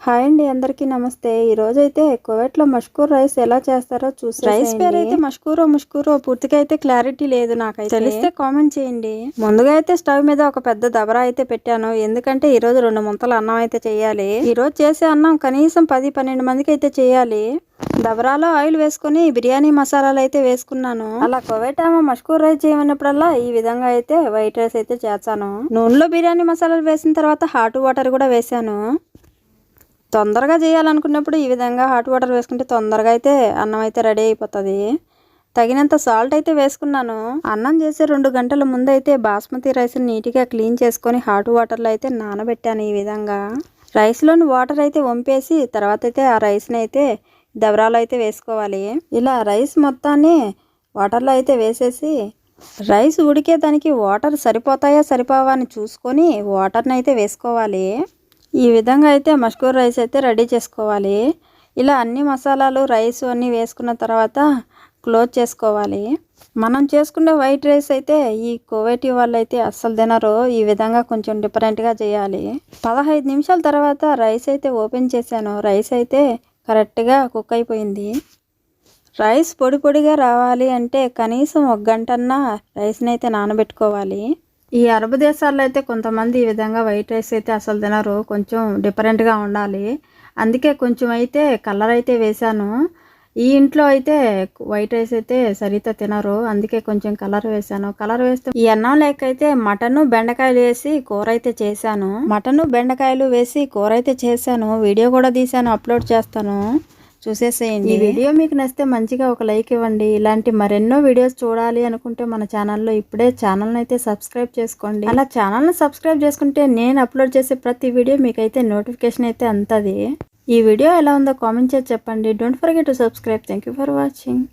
Hi అండి, అందరికీ నమస్తే. ఈరోజు అయితే కువైట్లో మష్కూర్ రైస్ ఎలా చేస్తారో చూసి రైస్ పేరు అయితే మష్కూరో పూర్తిగా అయితే క్లారిటీ లేదు. నాకైతే తెలిస్తే కామెంట్ చేయండి. ముందుగా అయితే స్టవ్ మీద ఒక పెద్ద దబరా అయితే పెట్టాను. ఎందుకంటే ఈరోజు 2 ముంతల అన్నం అయితే చేయాలి. ఈరోజు చేసే అన్నం కనీసం 10-12 మందికి అయితే చేయాలి. దబరాలో ఆయిల్ వేసుకుని బిర్యానీ మసాలాలు అయితే వేసుకున్నాను. అలా కువైట్ మష్కూర్ రైస్ చేయమన్నప్పుడల్లా ఈ విధంగా అయితే వైట్ రైస్ అయితే చేస్తాను. నూనెలో బిర్యానీ మసాలాలు వేసిన తర్వాత హాట్ వాటర్ కూడా వేసాను. తొందరగా చేయాలనుకున్నప్పుడు ఈ విధంగా హాట్ వాటర్ వేసుకుంటే తొందరగా అయితే అన్నం అయితే రెడీ అయిపోతుంది. తగినంత సాల్ట్ అయితే వేసుకున్నాను. అన్నం చేసే 2 గంటల ముందు అయితే బాస్మతి రైస్ని నీట్గా క్లీన్ చేసుకొని హాట్ వాటర్లో అయితే నానబెట్టాను. ఈ విధంగా రైస్లోని వాటర్ అయితే వంపేసి తర్వాత అయితే ఆ రైస్ని అయితే దబరాలో అయితే వేసుకోవాలి. ఇలా రైస్ మొత్తాన్ని వాటర్లో అయితే వేసేసి రైస్ ఉడికేదానికి వాటర్ సరిపోతాయా సరిపోవా అని చూసుకొని వాటర్ని అయితే వేసుకోవాలి. ఈ విధంగా అయితే మష్కూర్ రైస్ అయితే రెడీ చేసుకోవాలి. ఇలా అన్ని మసాలాలు రైస్ అన్నీ వేసుకున్న తర్వాత క్లోజ్ చేసుకోవాలి. మనం చేసుకునే వైట్ రైస్ అయితే ఈ కువైటీ వాళ్ళు అయితే అస్సలు తినరు. ఈ విధంగా కొంచెం డిఫరెంట్గా చేయాలి. 15 నిమిషాల తర్వాత రైస్ అయితే ఓపెన్ చేశాను. రైస్ అయితే కరెక్ట్గా కుక్ అయిపోయింది. రైస్ పొడి పొడిగా రావాలి అంటే కనీసం 1 గంటన్నా రైస్ని అయితే నానబెట్టుకోవాలి. ఈ అరబ్ దేశాల్లో అయితే కొంతమంది ఈ విధంగా వైట్ రైస్ అయితే అసలు తినరు. కొంచెం డిఫరెంట్గా ఉండాలి. అందుకే కొంచెం అయితే కలర్ అయితే వేశాను. ఈ ఇంట్లో అయితే వైట్ రైస్ అయితే సరిగ్గా తినరు. అందుకే కొంచెం కలర్ వేశాను. కలర్ వేస్తే ఈ అన్నం లేక అయితే మటను బెండకాయలు వేసి కూర అయితే చేశాను. మటను బెండకాయలు వేసి కూర అయితే చేశాను. వీడియో కూడా తీశాను, అప్లోడ్ చేస్తాను, చూసేసేయండి. ఈ వీడియో మీకు నచ్చితే మంచిగా ఒక లైక్ ఇవ్వండి. ఇలాంటి మరెన్నో వీడియోస్ చూడాలి అనుకుంటే మన ఛానల్లో ఇప్పుడే ఛానల్ని అయితే సబ్స్క్రైబ్ చేసుకోండి. అలా ఛానల్ని సబ్స్క్రైబ్ చేసుకుంటే నేను అప్లోడ్ చేసే ప్రతి వీడియో మీకైతే నోటిఫికేషన్ అయితే అందుతుంది. ఈ వీడియో ఎలా ఉందో కామెంట్ చేసి చెప్పండి. Don't forget to subscribe. Thank you for watching.